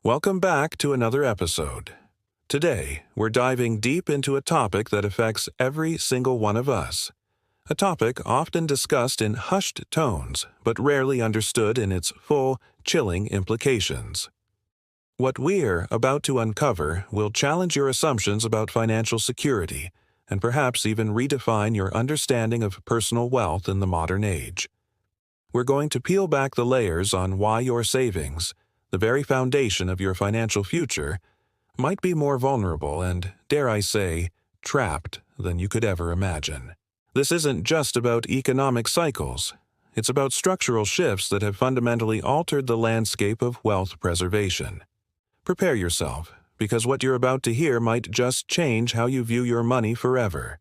Welcome back to another episode. Today, we're diving deep into a topic that affects every single one of us. A topic often discussed in hushed tones, but rarely understood in its full, chilling implications. What we're about to uncover will challenge your assumptions about financial security and perhaps even redefine your understanding of personal wealth in the modern age. We're going to peel back the layers on why your savings, the very foundation of your financial future, might be more vulnerable and, dare I say, trapped than you could ever imagine. This isn't just about economic cycles. It's about structural shifts that have fundamentally altered the landscape of wealth preservation. Prepare yourself, because what you're about to hear might just change how you view your money forever.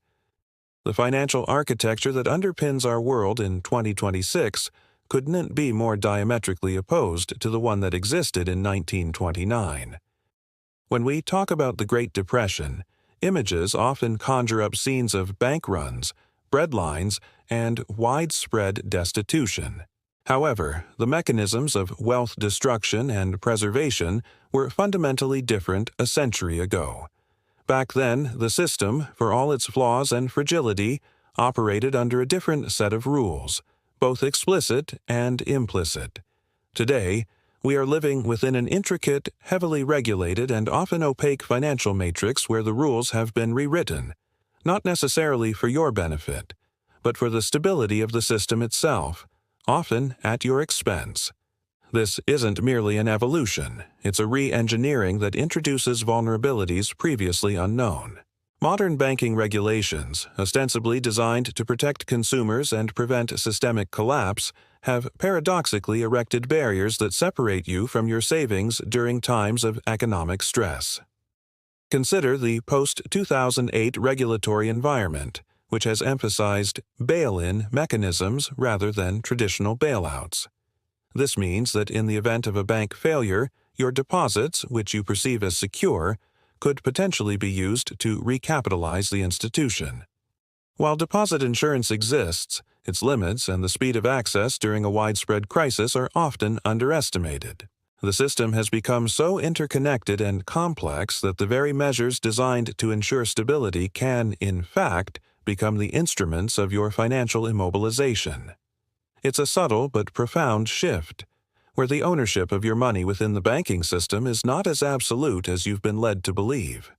The financial architecture that underpins our world in 2026 couldn't be more diametrically opposed to the one that existed in 1929. When we talk about the Great Depression, images often conjure up scenes of bank runs, breadlines, and widespread destitution. However, the mechanisms of wealth destruction and preservation were fundamentally different a century ago. Back then, the system, for all its flaws and fragility, operated under a different set of rules, both explicit and implicit. Today, we are living within an intricate, heavily regulated, and often opaque financial matrix where the rules have been rewritten, not necessarily for your benefit, but for the stability of the system itself, often at your expense. This isn't merely an evolution, it's a re-engineering that introduces vulnerabilities previously unknown. Modern banking regulations, ostensibly designed to protect consumers and prevent systemic collapse, have paradoxically erected barriers that separate you from your savings during times of economic stress. Consider the post-2008 regulatory environment, which has emphasized bail-in mechanisms rather than traditional bailouts. This means that in the event of a bank failure, your deposits, which you perceive as secure, could potentially be used to recapitalize the institution. While deposit insurance exists, its limits and the speed of access during a widespread crisis are often underestimated. The system has become so interconnected and complex that the very measures designed to ensure stability can, in fact, become the instruments of your financial immobilization. It's a subtle but profound shift, where the ownership of your money within the banking system is not as absolute as you've been led to believe.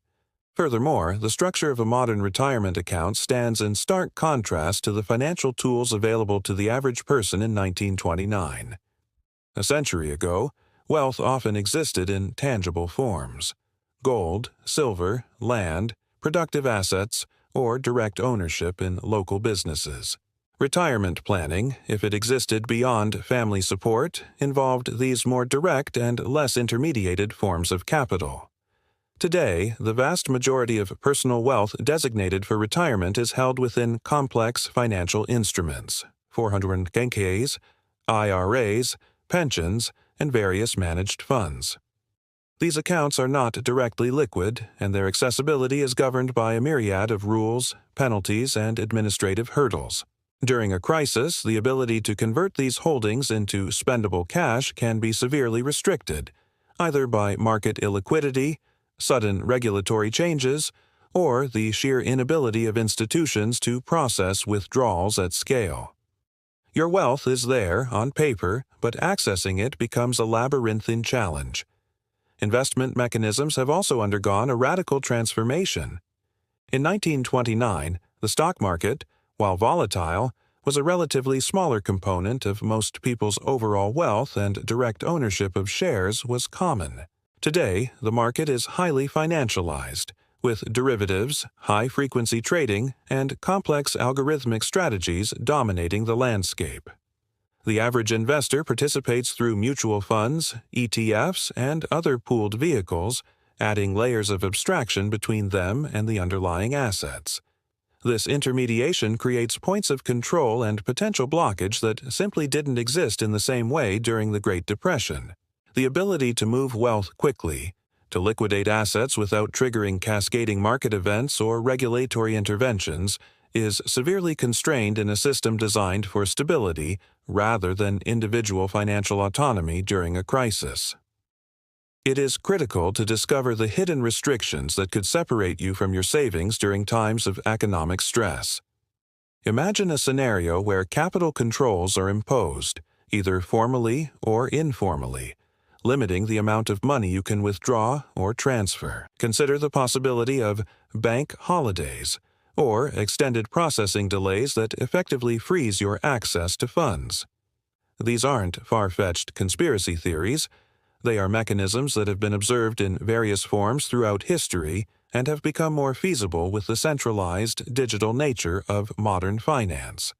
Furthermore, the structure of a modern retirement account stands in stark contrast to the financial tools available to the average person in 1929. A century ago, wealth often existed in tangible forms: gold, silver, land, productive assets, or direct ownership in local businesses. Retirement planning, if it existed beyond family support, involved these more direct and less intermediated forms of capital. Today, the vast majority of personal wealth designated for retirement is held within complex financial instruments, 401ks, IRAs, pensions, and various managed funds. These accounts are not directly liquid, and their accessibility is governed by a myriad of rules, penalties, and administrative hurdles. During a crisis, the ability to convert these holdings into spendable cash can be severely restricted, either by market illiquidity, sudden regulatory changes, or the sheer inability of institutions to process withdrawals at scale. Your wealth is there on paper, but accessing it becomes a labyrinthine challenge. Investment mechanisms have also undergone a radical transformation. In 1929, the stock market, while volatile, was a relatively smaller component of most people's overall wealth, and direct ownership of shares was common. Today, the market is highly financialized, with derivatives, high-frequency trading, and complex algorithmic strategies dominating the landscape. The average investor participates through mutual funds, ETFs, and other pooled vehicles, adding layers of abstraction between them and the underlying assets. This intermediation creates points of control and potential blockage that simply didn't exist in the same way during the Great Depression. The ability to move wealth quickly, to liquidate assets without triggering cascading market events or regulatory interventions, is severely constrained in a system designed for stability rather than individual financial autonomy during a crisis. It is critical to discover the hidden restrictions that could separate you from your savings during times of economic stress. Imagine a scenario where capital controls are imposed, either formally or informally, limiting the amount of money you can withdraw or transfer. Consider the possibility of bank holidays or extended processing delays that effectively freeze your access to funds. These aren't far-fetched conspiracy theories. They are mechanisms that have been observed in various forms throughout history and have become more feasible with the centralized digital nature of modern finance.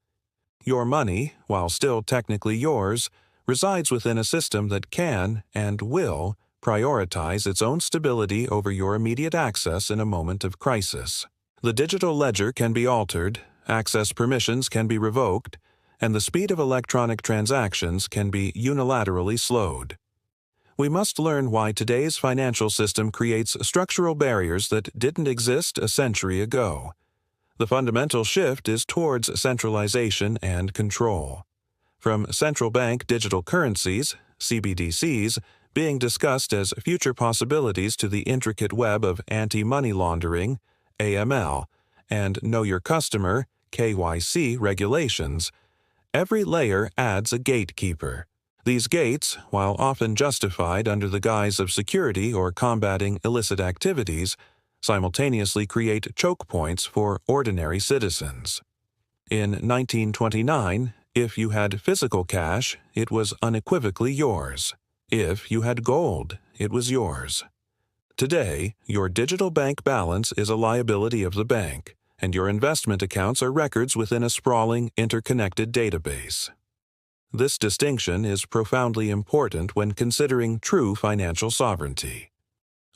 Your money, while still technically yours, resides within a system that can and will prioritize its own stability over your immediate access in a moment of crisis. The digital ledger can be altered, access permissions can be revoked, and the speed of electronic transactions can be unilaterally slowed. We must learn why today's financial system creates structural barriers that didn't exist a century ago. The fundamental shift is towards centralization and control. From central bank digital currencies, CBDCs, being discussed as future possibilities to the intricate web of anti-money laundering, AML, and Know Your Customer, KYC regulations, every layer adds a gatekeeper. These gates, while often justified under the guise of security or combating illicit activities, simultaneously create choke points for ordinary citizens. In 1929, if you had physical cash, it was unequivocally yours. If you had gold, it was yours. Today, your digital bank balance is a liability of the bank, and your investment accounts are records within a sprawling, interconnected database. This distinction is profoundly important when considering true financial sovereignty.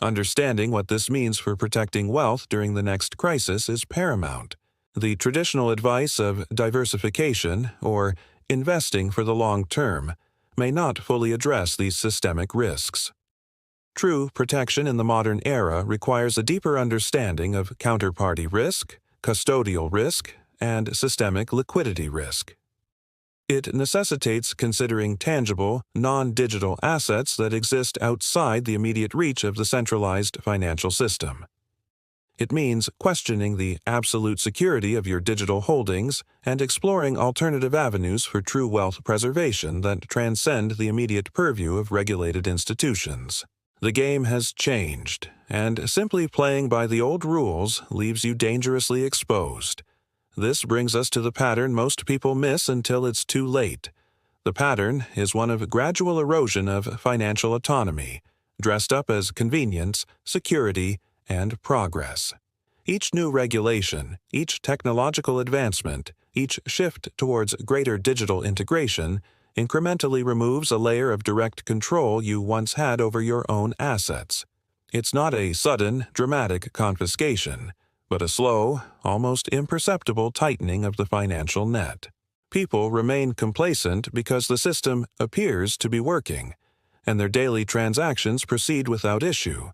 Understanding what this means for protecting wealth during the next crisis is paramount. The traditional advice of diversification, or investing for the long term, may not fully address these systemic risks. True protection in the modern era requires a deeper understanding of counterparty risk, custodial risk, and systemic liquidity risk. It necessitates considering tangible, non-digital assets that exist outside the immediate reach of the centralized financial system. It means questioning the absolute security of your digital holdings and exploring alternative avenues for true wealth preservation that transcend the immediate purview of regulated institutions. The game has changed, and simply playing by the old rules leaves you dangerously exposed. This brings us to the pattern most people miss until it's too late. The pattern is one of gradual erosion of financial autonomy, dressed up as convenience, security, and progress. Each new regulation, each technological advancement, each shift towards greater digital integration incrementally removes a layer of direct control you once had over your own assets. It's not a sudden, dramatic confiscation, but a slow, almost imperceptible tightening of the financial net. People remain complacent because the system appears to be working, and their daily transactions proceed without issue.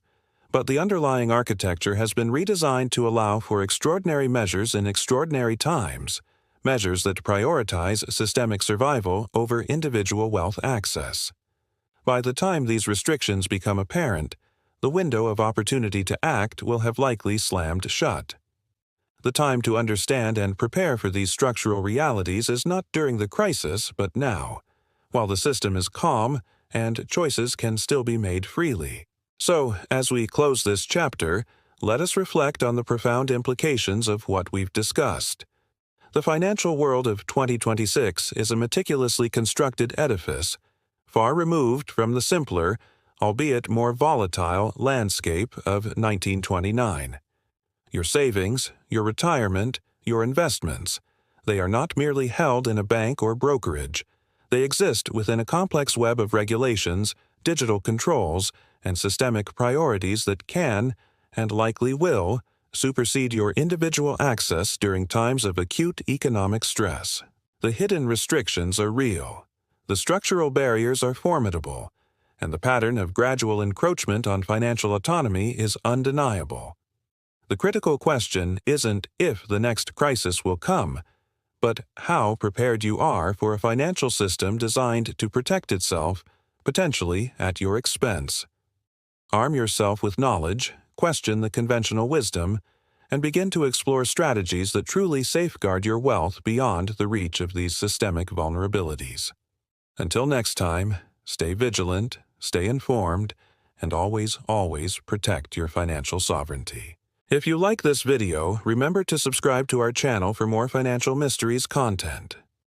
But the underlying architecture has been redesigned to allow for extraordinary measures in extraordinary times, measures that prioritize systemic survival over individual wealth access. By the time these restrictions become apparent, the window of opportunity to act will have likely slammed shut. The time to understand and prepare for these structural realities is not during the crisis, but now, while the system is calm and choices can still be made freely. So, as we close this chapter, let us reflect on the profound implications of what we've discussed. The financial world of 2026 is a meticulously constructed edifice, far removed from the simpler, albeit more volatile, landscape of 1929. Your savings, your retirement, your investments, they are not merely held in a bank or brokerage. They exist within a complex web of regulations, digital controls, and systemic priorities that can, and likely will, supersede your individual access during times of acute economic stress. The hidden restrictions are real. The structural barriers are formidable, and the pattern of gradual encroachment on financial autonomy is undeniable. The critical question isn't if the next crisis will come, but how prepared you are for a financial system designed to protect itself, potentially at your expense. Arm yourself with knowledge, question the conventional wisdom, and begin to explore strategies that truly safeguard your wealth beyond the reach of these systemic vulnerabilities. Until next time, stay vigilant, stay informed, and always protect your financial sovereignty. If you like this video, remember to subscribe to our channel for more financial mysteries content.